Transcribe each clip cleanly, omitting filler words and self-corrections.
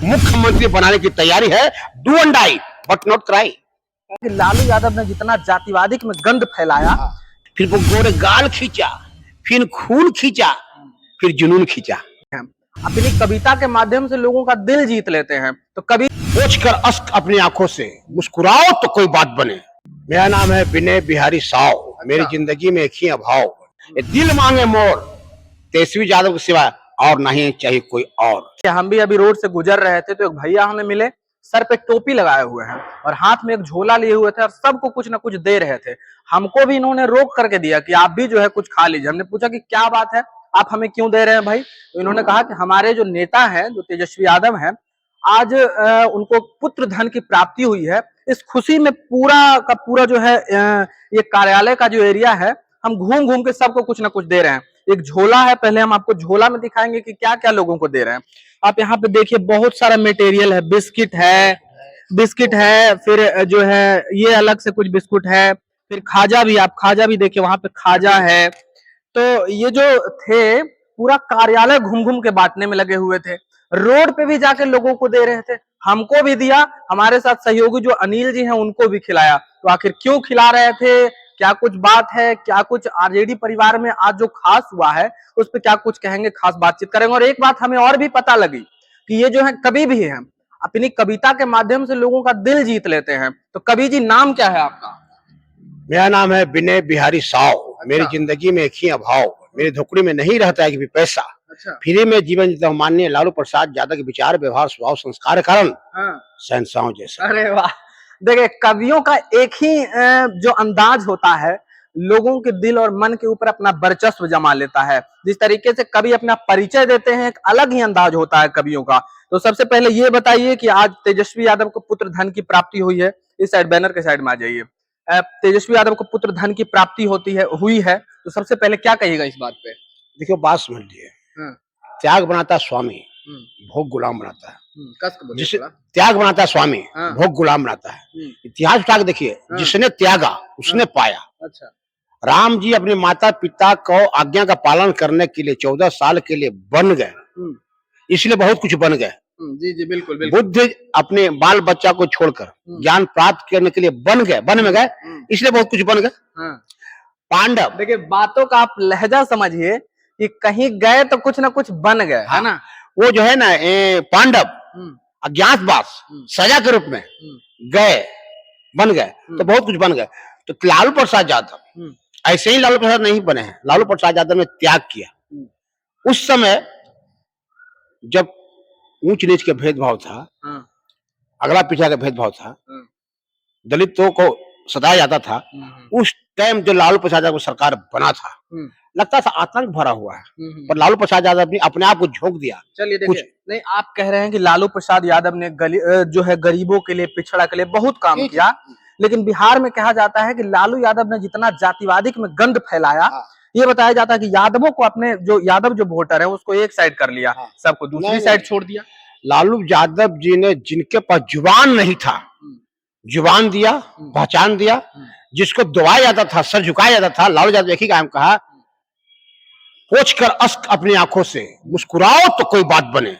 मुख्यमंत्री बनाने की तैयारी है। Do and die but not cry. Lalu Yadav ने जितना जातिवादी में गंद फैलाया, फिर वो गोरे गाल खींचा, फिर खून खींचा, फिर जुनून खींचा। अपनी कविता के माध्यम से लोगों का दिल जीत लेते हैं। तो कभी पोंछ कर अश्क अपनी आंखों से मुस्कुराओ तो कोई बात बने। मेरा नाम है विनय बिहारी साव। मेरी जिंदगी में एक ही अभाव, ये दिल मांगे मोर, तेजस्वी यादव के सिवा और नहीं चाहिए कोई और। हम भी अभी रोड से गुजर रहे थे तो एक भैया हमें मिले, सर पे टोपी लगाए हुए हैं और हाथ में एक झोला लिए हुए थे और सबको कुछ ना कुछ दे रहे थे। हमको भी इन्होंने रोक करके दिया कि आप भी जो है कुछ खा लीजिए। हमने पूछा कि क्या बात है, आप हमें क्यों दे रहे हैं भाई? तो इन्होंने कहा कि हमारे जो नेता हैं, जो तेजस्वी यादव हैं, आज उनको पुत्र धन की प्राप्ति हुई है। इस खुशी में पूरा का पूरा जो है ये कार्यालय का जो एरिया है, हम घूम घूम के सबको कुछ ना कुछ दे रहे हैं। एक झोला है, पहले हम आपको झोला में दिखाएंगे कि क्या क्या लोगों को दे रहे हैं। आप यहाँ पे देखिए बहुत सारा मटेरियल है, बिस्किट है, फिर जो है ये अलग से कुछ बिस्कुट है, फिर खाजा भी, आप खाजा भी देखिए, वहां पे खाजा है। तो ये जो थे पूरा कार्यालय घूम घूम के बांटने में लगे हुए थे, रोड पे भी जाके लोगों को दे रहे थे। हमको भी दिया, हमारे साथ सहयोगी जो अनिल जी हैं उनको भी खिलाया। तो आखिर क्यों खिला रहे थे, क्या कुछ बात है, क्या कुछ आरजेडी परिवार में आज जो खास हुआ है उस पर क्या कुछ कहेंगे, खास बातचीत करेंगे। और एक बात हमें और भी पता लगी कि ये जो है कवि भी है, अपनी कविता के माध्यम से लोगों का दिल जीत लेते हैं। तो कवि जी, नाम क्या है आपका? मेरा नाम है विनय बिहारी साव। मेरी जिंदगी में एक ही अभाव, मेरी झोपड़ी में नहीं रहता है कि पैसा। फ्री में जीवन जीता हूं। माननीय लालू प्रसाद यादव के विचार, व्यवहार, स्वभाव, संस्कार के कारण शहंशाहों जैसा। अरे वाह, देखिए कवियों का एक ही जो अंदाज होता है, लोगों के दिल और मन के ऊपर अपना वर्चस्व जमा लेता है। जिस तरीके से कवि अपना परिचय देते हैं, एक अलग ही अंदाज होता है कवियों का। तो सबसे पहले ये बताइए कि आज तेजस्वी यादव को पुत्र धन की प्राप्ति हुई है। इस साइड, बैनर के साइड में आ जाइए। तेजस्वी यादव को पुत्र धन की प्राप्ति हुई है, तो सबसे पहले क्या कहिएगा इस बात पे? देखियो, बात समझ लिए। त्याग बनाता स्वामी, भोग गुलाम बनाता है। जिसे त्याग बनाता है स्वामी, भोग गुलाम बनाता है। इतिहास उठा के देखिए, जिसने त्यागा उसने पाया। अच्छा। राम जी अपने माता पिता को आज्ञा का पालन करने के लिए 14 साल के लिए बन गए, इसलिए बहुत कुछ बन गए। जी जी, बिल्कुल बिल्कुल। बुद्ध अपने बाल बच्चा को छोड़कर ज्ञान प्राप्त करने के लिए वन में गए, इसलिए बहुत कुछ बन गए। पांडव, देखिए बातों का आप लहजा समझिए कि कहीं गए तो कुछ ना कुछ बन गए, है ना? वो जो है ना, पांडव अज्ञातवास सजा के रूप में गए, बन गए, तो बहुत कुछ बन गए। तो लालू प्रसाद यादव ऐसे ही लालू प्रसाद नहीं बने हैं। लालू प्रसाद यादव ने त्याग किया। उस समय जब ऊंच नीच के भेदभाव था, अगला पिछड़ा का भेदभाव था, दलितों को सताया जाता था, उस टाइम जो लालू प्रसाद यादव सरकार बना था, लगता था आतंक भरा हुआ है, पर लालू प्रसाद यादव ने अपने आप को झोंक दिया। चलिए देखिए, नहीं आप कह रहे हैं कि लालू प्रसाद यादव ने जो है गरीबों के लिए, पिछड़ा के लिए बहुत काम किया, लेकिन बिहार में कहा जाता है कि लालू यादव ने जितना जातिवादी में गंद फैलाया, ये बताया जाता है कि यादवों को, अपने जो यादव जो वोटर है उसको एक साइड कर लिया, सबको दूसरी साइड छोड़ दिया। लालू यादव जी ने, जिनके पास जुबान नहीं था, जुबान दिया, पहचान दिया, जिसको दबाया जाता था, सर झुकाया जाता था। लालू यादव एक ही काम कहा, पोंछ कर अश्क अपनी आंखों से मुस्कुराओ तो कोई बात बने।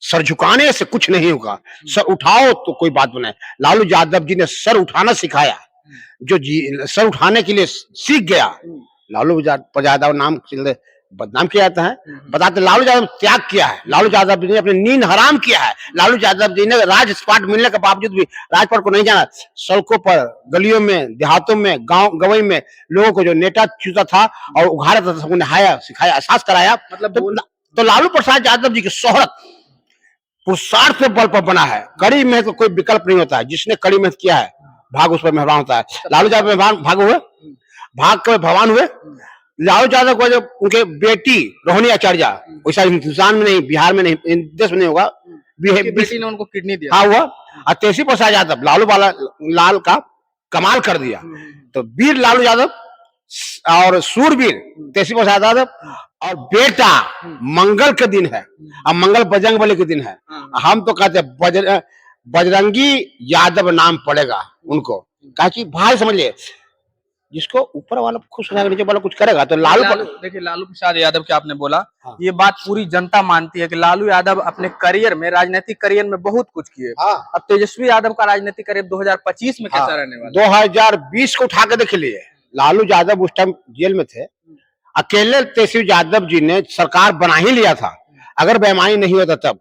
सर झुकाने से कुछ नहीं होगा, सर उठाओ तो कोई बात बने। लालू यादव जी ने सर उठाना सिखाया, जो सर उठाने के लिए सीख गया। लालू यादव नाम बदनाम किया जाता है, बताते लालू यादव त्याग किया है। लालू यादव जी ने अपनी नींद हराम किया है। लालू यादव जी ने राजपाट मिलने के बावजूद भी राजपाट को नहीं जाना। सड़कों पर, गलियों में, देहातों में, गांव गवई में लोगों को जो नेता चूता था और उघाड़ा था, सबको नहाया, सिखाया, एहसास कराया। मतलब तो लालू प्रसाद यादव जी की शोहरत पुरुषार्थ पे बल पर बना है। कड़ी मेहनत का कोई विकल्प नहीं होता है। जिसने कड़ी मेहनत किया है, भाग उस पर मेहरबान होता है। लालू यादव भाग हुए, भाग के भगवान हुए। लालू यादव को जब उनके बेटी रोहिणी आचार्य, वैसा हिंदुस्तान में नहीं, बिहार में नहीं, देश में नहीं होगा, बेटी ने उनको किडनी दिया। हाँ, हुआ। और तेजस्वी प्रसाद यादव लाल का कमाल कर दिया। तो वीर लालू यादव और सूरवीर तेजस्वी प्रसाद यादव, और बेटा मंगल के दिन है, और मंगल बजरंगबली के दिन है। हम तो कहते हैं बजरंगी यादव नाम पड़ेगा उनको, कहा कि भाई समझिए, जिसको ऊपर वाला खुश रहेगा, नीचे वाला कुछ करेगा तो लालू देखिए लालू प्रसाद यादव के आपने बोला, हाँ। ये बात पूरी जनता मानती है कि लालू यादव अपने करियर में, राजनीतिक करियर में बहुत कुछ किए। हाँ। अब तेजस्वी यादव का राजनीतिक करियर 2025 में कैसा हाँ। रहने वाला है? 2020 को उठा के देख लिए, लालू यादव उस टाइम जेल में थे, अकेले तेजस्वी यादव जी ने सरकार बना ही लिया था। अगर बेईमानी नहीं होता तब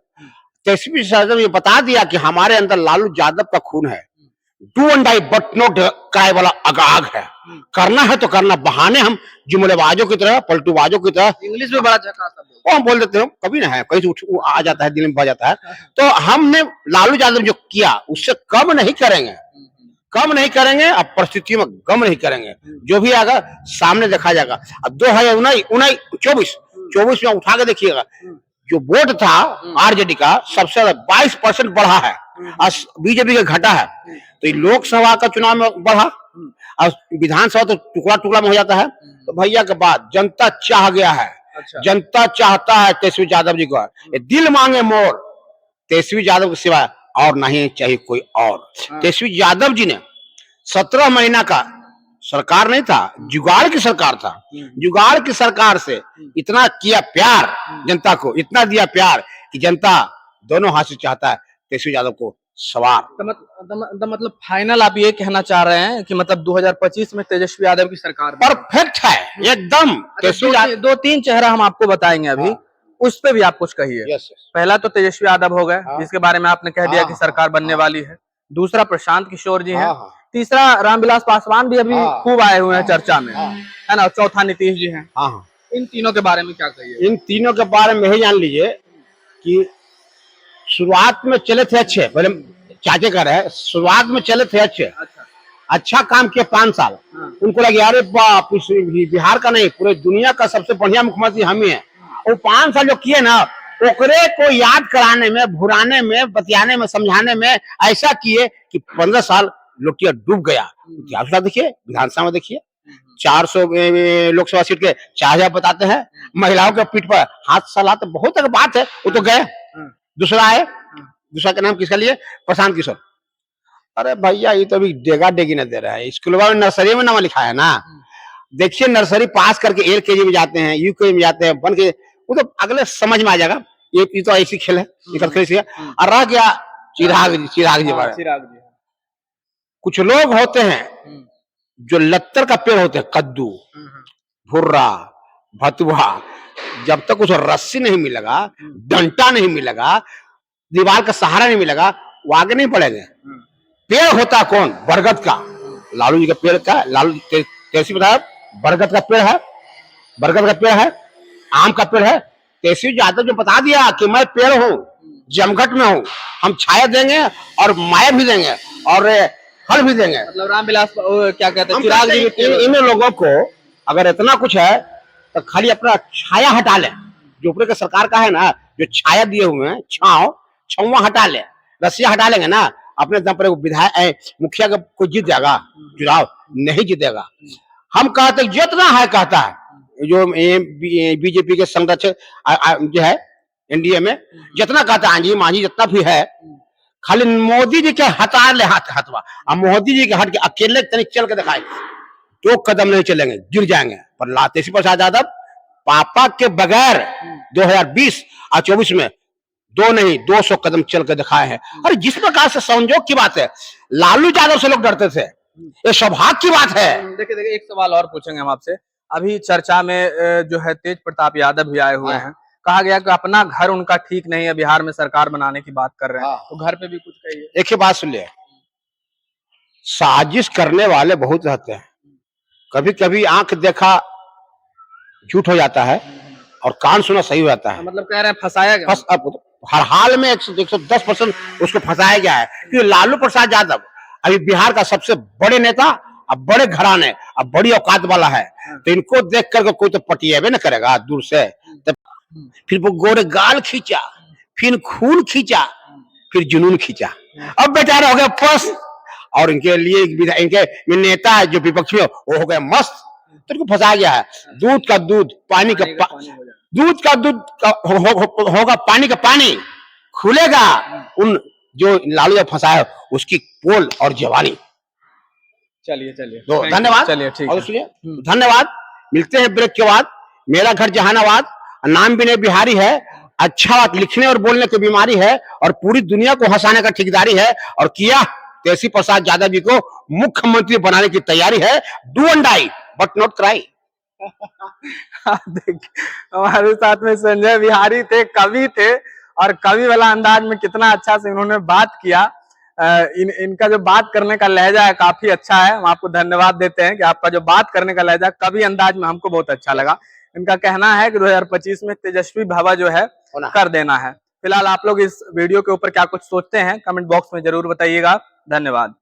तेजस्वी यादव ये बता दिया कि हमारे अंदर लालू यादव का खून है, do and die but not cry वाला आगाग है, करना है तो करना। बहाने हम जुमलेबाजों की तरह, पलटूबाजों की तरह, इंग्लिश में बड़ा झकास वो हम बोल देते हैं, कभी ना है कहीं से उठ आ जाता है, दिल में बह जाता है। तो हमने लालू यादव जो किया उससे कम नहीं करेंगे, कम नहीं करेंगे, अब परिस्थितियों में गम नहीं करेंगे। जो भी आएगा सामने देखा जाएगा। अब 2024 में उठा के देखिएगा, जो वोट था आरजेडी का सबसे ज्यादा 22% बढ़ा है और बीजेपी का घटा है। तो लोकसभा का चुनाव में बढ़ा और विधानसभा तो टुकड़ा टुकड़ा में हो जाता है। तो भैया के बाद जनता चाह गया है। अच्छा। जनता चाहता है तेजस्वी यादव जी को, ये दिल मांगे मोर, तेजस्वी यादव के सिवा और नहीं चाहिए कोई और। तेजस्वी यादव जी ने 17 महीना का सरकार नहीं था, जुगाड़ की सरकार था। जुगाड़ की सरकार से इतना किया प्यार जनता को, इतना दिया प्यार कि जनता दोनों हाथ से चाहता है तेजस्वी यादव को सवार। तो मतलब फाइनल आप ये कहना चाह रहे हैं कि मतलब 2025 में तेजस्वी यादव की सरकार परफेक्ट है एकदम। दो तीन चेहरा हम आपको बताएंगे अभी, उस पे भी आप कुछ कहिए। पहला तो तेजस्वी यादव हो गए, जिसके बारे में आपने कह दिया कि सरकार बनने वाली है। दूसरा प्रशांत किशोर जी हैं। तीसरा रामविलास पासवान भी अभी खूब आए हुए हैं चर्चा में, है ना। चौथा नीतीश जी हैं। इन तीनों के बारे में क्या कहिए? इन तीनों के बारे में यही जान लीजिए कि शुरुआत में चले थे अच्छे, पहले चाचे कर रहे, शुरुआत में चले थे अच्छे, अच्छा काम किया 5 साल। उनको लगे अरे बाप, बिहार का नहीं पूरे दुनिया का सबसे बढ़िया मुख्यमंत्री हम ही है। वो 5 साल जो किए ना, ओकरे को याद कराने में, भुराने में, बतियाने में, समझाने में ऐसा किए कि 15 साल लोटिया डूब गया। इतिहास देखिए, विधानसभा में देखिए, 400 लोकसभा सीट के 4000 बताते हैं, महिलाओं के पीठ पर हाथ सलाह, तो बहुत तक बात है। वो तो गए, दूसरा आए, दूसरा का नाम किसका लिए? प्रशांत किशोर। अरे भैया ये तो अभी डेगा डेगी न दे रहा है, स्कूल में नर्सरी में नाम लिखा है ना। देखिए नर्सरी पास करके LKG में जाते हैं, UKG में जाते हैं, बन के वो तो अगले समझ में आ जाएगा। ये तो ऐसी खेल है, और रह गया चिराग जी। कुछ लोग होते हैं जो लत्तर का पेड़ होते हैं, कद्दू, भुर्रा, भतुआ, जब तक उसे रस्सी नहीं मिलेगा, डंटा नहीं मिलेगा, दीवार का सहारा नहीं मिलेगा, वो आगे नहीं बढ़ेंगे। पेड़ होता कौन? बरगद का। लालू जी का पेड़ का, लालू तेजस्वी बताया बरगद का पेड़ है, बरगद का पेड़ है, आम का पेड़ है। तेजस्वी यादव जो बता दिया कि मैं पेड़ हूँ, जमघट में हूँ, हम छाया देंगे और माया भी देंगे और फल भी देंगे। मतलब रामविलास क्या कहते हैं, चिराग जी, इन लोगों को अगर इतना कुछ है तो खाली अपना छाया हटा ले, जो ऊपर का सरकार का है ना, जो छाया दिए हुए हैं, छावा हटा ले, रस्सियां हटा लेंगे ना, अपने दम पर विधायक मुखिया का कोई जीत जाएगा? चुनाव नहीं जीतेगा। हम कहते जितना है, कहता है जो बीजेपी के संरक्षक जो है NDA में, जितना कहता है आंजी मांझी जितना भी है, खाली मोदी जी के हटा ले हथवा, और मोदी जी के हट के अकेले तनिक चल के दिखाए, 2 कदम नहीं चलेंगे, गिर जाएंगे। पर तेजस्वी प्रसाद यादव पापा के बगैर 2020 और 24 में 2 नहीं 200 कदम चल के दिखाए हैं। अरे जिस प्रकार से संजोग की बात है, लालू यादव से लोग डरते थे, ये सौभाग्य की बात है। देखिए एक सवाल और पूछेंगे हम आपसे। अभी चर्चा में जो है तेज प्रताप यादव भी आए हुए हैं। कहा गया कि अपना घर उनका ठीक नहीं है, बिहार में सरकार बनाने की बात कर रहे हैं, तो घर पे भी कुछ कहिए। एक ही बात सुन ले, साजिश करने वाले बहुत रहते हैं। कभी कभी आंख देखा झूठ हो जाता है और कान सुना सही हो जाता है। मतलब कह रहे हैं फंसाया गया, हर हाल में 110% उसको फंसाया गया है। क्योंकि लालू प्रसाद यादव अभी बिहार का सबसे बड़े नेता, अब बड़े घराने, अब बड़ी औकात वाला है, तो इनको देख करके कोई तो पटिएबे न करेगा दूर से। फिर वो गोरे गाल खींचा, फिर खून खींचा, फिर जुनून खींचा, अब बेचारा हो गया पस। और इनके लिए इनके नेता है जो विपक्षी है, वो हो गए मस्त। तो इनको फंसाया गया है। दूध का दूध, पानी का दूध का दूध होगा, पानी का पानी खुलेगा उन जो लालू फंसाया उसकी पोल और जवानी। चलिए चलिए तो Thank you. धन्यवाद। चलिए ठीक और है। सुनिए, धन्यवाद। मिलते हैं ब्रेक के बाद। मेरा घर जहानाबाद, नाम विनय बिहारी है। अच्छा बात लिखने और बोलने की बीमारी है और पूरी दुनिया को हंसाने का ठेकेदारी है, और किया तेजी प्रसाद यादव जी को मुख्यमंत्री बनाने की तैयारी है। Do and die but not cry. देखिए हमारे साथ में संजय बिहारी थे, कवि थे, और कवि वाला अंदाज में कितना अच्छा से इन्होंने बात किया। इनका जो बात करने का लहजा है काफी अच्छा है। हम आपको धन्यवाद देते हैं कि आपका जो बात करने का लहजा कवि अंदाज में हमको बहुत अच्छा लगा। इनका कहना है कि 2025 में तेजस्वी भवा जो है कर देना है। फिलहाल आप लोग इस वीडियो के ऊपर क्या कुछ सोचते हैं कमेंट बॉक्स में जरूर बताइएगा। धन्यवाद।